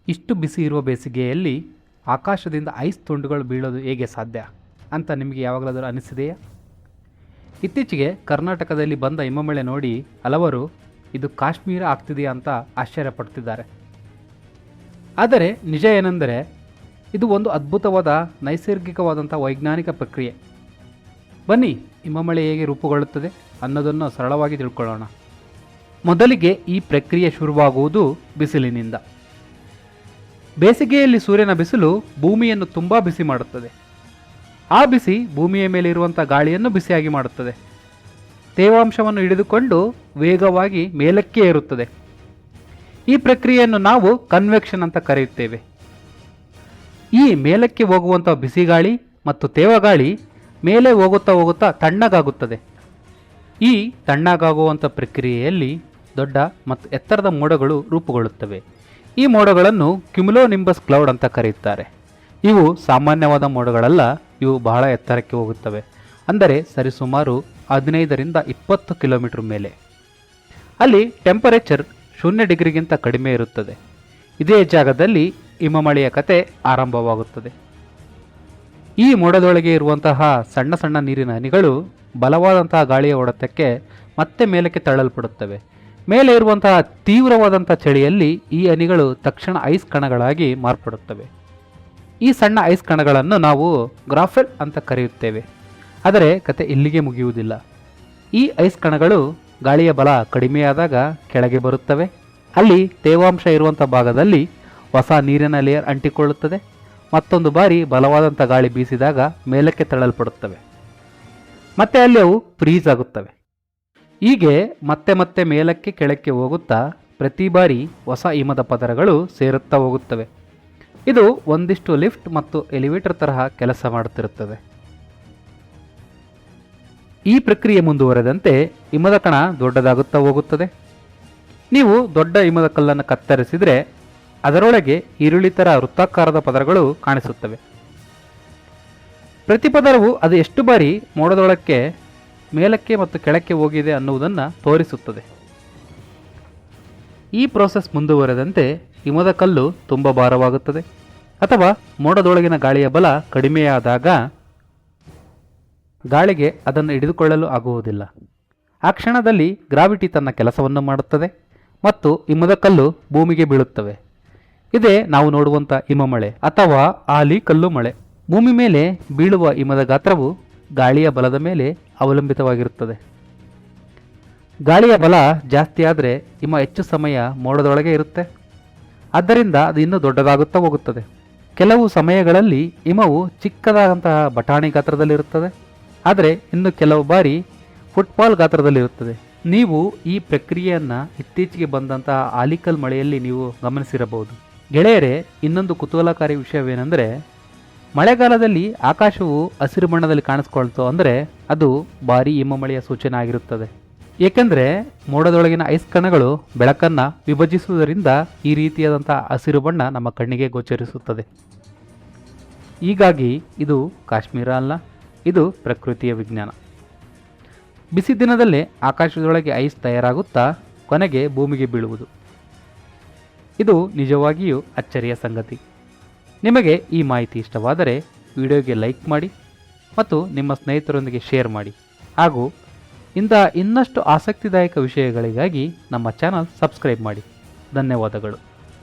ಇಷ್ಟು ಬಿಸಿ ಇರುವ ಬೇಸಿಗೆಯಲ್ಲಿ ಆಕಾಶದಿಂದ ಐಸ್ ತುಂಡುಗಳು ಬೀಳೋದು ಹೇಗೆ ಸಾಧ್ಯ ಅಂತ ನಿಮಗೆ ಯಾವಾಗಲಾದರೂ ಅನಿಸಿದೆಯಾ? ಇತ್ತೀಚೆಗೆ ಕರ್ನಾಟಕದಲ್ಲಿ ಬಂದ ಹಿಮಮಳೆ ನೋಡಿ ಹಲವರು ಇದು ಕಾಶ್ಮೀರ ಆಗ್ತಿದೆಯಾ ಅಂತ ಆಶ್ಚರ್ಯಪಡ್ತಿದ್ದಾರೆ. ಆದರೆ ನಿಜ ಏನೆಂದರೆ ಇದು ಒಂದು ಅದ್ಭುತವಾದ ನೈಸರ್ಗಿಕವಾದಂಥ ವೈಜ್ಞಾನಿಕ ಪ್ರಕ್ರಿಯೆ. ಬನ್ನಿ ಹಿಮಮಳೆ ಹೇಗೆ ರೂಪುಗೊಳ್ಳುತ್ತದೆ ಅನ್ನೋದನ್ನು ಸರಳವಾಗಿ ತಿಳ್ಕೊಳ್ಳೋಣ. ಮೊದಲಿಗೆ ಈ ಪ್ರಕ್ರಿಯೆ ಶುರುವಾಗುವುದು ಬಿಸಿಲಿನಿಂದ. ಬೇಸಿಗೆಯಲ್ಲಿ ಸೂರ್ಯನ ಬಿಸಿಲು ಭೂಮಿಯನ್ನು ತುಂಬ ಬಿಸಿ ಮಾಡುತ್ತದೆ. ಆ ಬಿಸಿ ಭೂಮಿಯ ಮೇಲೆ ಇರುವಂಥ ಗಾಳಿಯನ್ನು ಬಿಸಿಯಾಗಿ ಮಾಡುತ್ತದೆ. ತೇವಾಂಶವನ್ನು ಹಿಡಿದುಕೊಂಡು ವೇಗವಾಗಿ ಮೇಲಕ್ಕೆ ಏರುತ್ತದೆ. ಈ ಪ್ರಕ್ರಿಯೆಯನ್ನು ನಾವು ಕನ್ವೆಕ್ಷನ್ ಅಂತ ಕರೆಯುತ್ತೇವೆ. ಈ ಮೇಲಕ್ಕೆ ಹೋಗುವಂಥ ಬಿಸಿ ಗಾಳಿ ಮತ್ತು ತೇವಗಾಳಿ ಮೇಲೆ ಹೋಗುತ್ತಾ ತಣ್ಣಗಾಗುತ್ತದೆ. ಈ ತಣ್ಣಗಾಗುವಂಥ ಪ್ರಕ್ರಿಯೆಯಲ್ಲಿ ದೊಡ್ಡ ಮತ್ತು ಎತ್ತರದ ಮೋಡಗಳು ರೂಪುಗೊಳ್ಳುತ್ತವೆ. ಈ ಮೋಡಗಳನ್ನು ಕ್ಯುಮುಲೋನಿಂಬಸ್ ಕ್ಲೌಡ್ ಅಂತ ಕರೆಯುತ್ತಾರೆ. ಇವು ಸಾಮಾನ್ಯವಾದ ಮೋಡಗಳಲ್ಲ, ಇವು ಬಹಳ ಎತ್ತರಕ್ಕೆ ಹೋಗುತ್ತವೆ. ಅಂದರೆ ಸರಿಸುಮಾರು 15ರಿಂದ 20 ಕಿಲೋಮೀಟರ್ ಮೇಲೆ. ಅಲ್ಲಿ ಟೆಂಪರೇಚರ್ 0 ಡಿಗ್ರಿಗಿಂತ ಕಡಿಮೆ ಇರುತ್ತದೆ. ಇದೇ ಜಾಗದಲ್ಲಿ ಹಿಮಮಳೆಯ ಕತೆ ಆರಂಭವಾಗುತ್ತದೆ. ಈ ಮೋಡದೊಳಗೆ ಇರುವಂತಹ ಸಣ್ಣ ಸಣ್ಣ ನೀರಿನ ಹನಿಗಳು ಬಲವಾದಂತಹ ಗಾಳಿಯ ಹೊಡೆತಕ್ಕೆ ಮತ್ತೆ ಮೇಲಕ್ಕೆ ತಳ್ಳಲ್ಪಡುತ್ತವೆ. ಮೇಲೆ ಇರುವಂತಹ ತೀವ್ರವಾದಂಥ ಚಳಿಯಲ್ಲಿ ಈ ಹನಿಗಳು ತಕ್ಷಣ ಐಸ್ ಕಣಗಳಾಗಿ ಮಾರ್ಪಡುತ್ತವೆ. ಈ ಸಣ್ಣ ಐಸ್ ಕಣಗಳನ್ನು ನಾವು ಗ್ರಾಫೆಲ್ ಅಂತ ಕರೆಯುತ್ತೇವೆ. ಆದರೆ ಕತೆ ಇಲ್ಲಿಗೆ ಮುಗಿಯುವುದಿಲ್ಲ. ಈ ಐಸ್ ಕಣಗಳು ಗಾಳಿಯ ಬಲ ಕಡಿಮೆಯಾದಾಗ ಕೆಳಗೆ ಬರುತ್ತವೆ. ಅಲ್ಲಿ ತೇವಾಂಶ ಇರುವಂಥ ಭಾಗದಲ್ಲಿ ಹೊಸ ನೀರಿನ ಲೇಯರ್ ಅಂಟಿಕೊಳ್ಳುತ್ತದೆ. ಮತ್ತೊಂದು ಬಾರಿ ಬಲವಾದಂಥ ಗಾಳಿ ಬೀಸಿದಾಗ ಮೇಲಕ್ಕೆ ತಳ್ಳಲ್ಪಡುತ್ತವೆ. ಮತ್ತೆ ಅಲ್ಲಿ ಅವು ಫ್ರೀಸ್ ಆಗುತ್ತವೆ. ಹೀಗೆ ಮತ್ತೆ ಮತ್ತೆ ಮೇಲಕ್ಕೆ ಕೆಳಕ್ಕೆ ಹೋಗುತ್ತಾ ಪ್ರತಿ ಬಾರಿ ಹೊಸ ಹಿಮದ ಪದರಗಳು ಸೇರುತ್ತಾ ಹೋಗುತ್ತವೆ. ಇದು ಒಂದಿಷ್ಟು ಲಿಫ್ಟ್ ಮತ್ತು ಎಲಿವೇಟರ್ ತರಹ ಕೆಲಸ ಮಾಡುತ್ತಿರುತ್ತದೆ. ಈ ಪ್ರಕ್ರಿಯೆ ಮುಂದುವರೆದಂತೆ ಹಿಮದ ಕಣ ದೊಡ್ಡದಾಗುತ್ತಾ ಹೋಗುತ್ತದೆ. ನೀವು ದೊಡ್ಡ ಹಿಮದ ಕಲ್ಲನ್ನು ಕತ್ತರಿಸಿದರೆ ಅದರೊಳಗೆ ಈರುಳ್ಳಿ ಥರ ವೃತ್ತಾಕಾರದ ಪದರಗಳು ಕಾಣಿಸುತ್ತವೆ. ಪ್ರತಿ ಪದರವು ಅದು ಎಷ್ಟು ಬಾರಿ ಮೋಡದೊಳಕ್ಕೆ ಮೇಲಕ್ಕೆ ಮತ್ತು ಕೆಳಕ್ಕೆ ಹೋಗಿದೆ ಅನ್ನುವುದನ್ನು ತೋರಿಸುತ್ತದೆ. ಈ ಪ್ರೋಸೆಸ್ ಮುಂದುವರೆದಂತೆ ಹಿಮದ ಕಲ್ಲು ತುಂಬ ಭಾರವಾಗುತ್ತದೆ ಅಥವಾ ಮೋಡದೊಳಗಿನ ಗಾಳಿಯ ಬಲ ಕಡಿಮೆಯಾದಾಗ ಗಾಳಿಗೆ ಅದನ್ನು ಹಿಡಿದುಕೊಳ್ಳಲು ಆಗುವುದಿಲ್ಲ. ಆ ಕ್ಷಣದಲ್ಲಿ ಗ್ರಾವಿಟಿ ತನ್ನ ಕೆಲಸವನ್ನು ಮಾಡುತ್ತದೆ ಮತ್ತು ಹಿಮದ ಕಲ್ಲು ಭೂಮಿಗೆ ಬೀಳುತ್ತವೆ. ಇದೇ ನಾವು ನೋಡುವಂಥ ಹಿಮಮಳೆ ಅಥವಾ ಆಲಿ ಕಲ್ಲು ಮಳೆ. ಭೂಮಿ ಮೇಲೆ ಬೀಳುವ ಹಿಮದ ಗಾತ್ರವು ಗಾಳಿಯ ಬಲದ ಮೇಲೆ ಅವಲಂಬಿತವಾಗಿರುತ್ತದೆ. ಗಾಳಿಯ ಬಲ ಜಾಸ್ತಿ ಆದರೆ ಹಿಮ ಹೆಚ್ಚು ಸಮಯ ಮೋಡದೊಳಗೆ ಇರುತ್ತೆ. ಆದ್ದರಿಂದ ಅದು ಇನ್ನೂ ದೊಡ್ಡದಾಗುತ್ತಾ ಹೋಗುತ್ತದೆ. ಕೆಲವು ಸಮಯಗಳಲ್ಲಿ ಹಿಮವು ಚಿಕ್ಕದಾದಂತಹ ಬಟಾಣಿ ಗಾತ್ರದಲ್ಲಿರುತ್ತದೆ. ಆದರೆ ಇನ್ನು ಕೆಲವು ಬಾರಿ ಫುಟ್ಬಾಲ್ ಗಾತ್ರದಲ್ಲಿರುತ್ತದೆ. ನೀವು ಈ ಪ್ರಕ್ರಿಯೆಯನ್ನು ಇತ್ತೀಚೆಗೆ ಬಂದಂತಹ ಆಲಿಕಲ್ ಮಳೆಯಲ್ಲಿ ನೀವು ಗಮನಿಸಿರಬಹುದು. ಗೆಳೆಯರೇ, ಇನ್ನೊಂದು ಕುತೂಹಲಕಾರಿ ವಿಷಯವೇನೆಂದರೆ ಮಳೆಗಾಲದಲ್ಲಿ ಆಕಾಶವು ಹಸಿರು ಬಣ್ಣದಲ್ಲಿ ಕಾಣಿಸ್ಕೊಳ್ತು ಅಂದರೆ ಅದು ಭಾರೀ ಹಿಮಮಳೆಯ ಸೂಚನೆ ಆಗಿರುತ್ತದೆ. ಏಕೆಂದರೆ ಮೋಡದೊಳಗಿನ ಐಸ್ ಕಣಗಳು ಬೆಳಕನ್ನು ವಿಭಜಿಸುವುದರಿಂದ ಈ ರೀತಿಯಾದಂಥ ಹಸಿರು ಬಣ್ಣ ನಮ್ಮ ಕಣ್ಣಿಗೆ ಗೋಚರಿಸುತ್ತದೆ. ಹೀಗಾಗಿ ಇದು ಕಾಶ್ಮೀರ ಅಲ್ಲ, ಇದು ಪ್ರಕೃತಿಯ ವಿಜ್ಞಾನ. ಬಿಸಿ ದಿನದಲ್ಲೇ ಆಕಾಶದೊಳಗೆ ಐಸ್ ತಯಾರಾಗುತ್ತಾ ಕೊನೆಗೆ ಭೂಮಿಗೆ ಬೀಳುವುದು. ಇದು ನಿಜವಾಗಿಯೂ ಅಚ್ಚರಿಯ ಸಂಗತಿ. ನಿಮಗೆ ಈ ಮಾಹಿತಿ ಇಷ್ಟವಾದರೆ ವಿಡಿಯೋಗೆ ಲೈಕ್ ಮಾಡಿ ಮತ್ತು ನಿಮ್ಮ ಸ್ನೇಹಿತರೊಂದಿಗೆ ಶೇರ್ ಮಾಡಿ. ಹಾಗೂ ಇಂತಹ ಇನ್ನಷ್ಟು ಆಸಕ್ತಿದಾಯಕ ವಿಷಯಗಳಿಗಾಗಿ ನಮ್ಮ ಚಾನಲ್ ಸಬ್ಸ್ಕ್ರೈಬ್ ಮಾಡಿ. ಧನ್ಯವಾದಗಳು.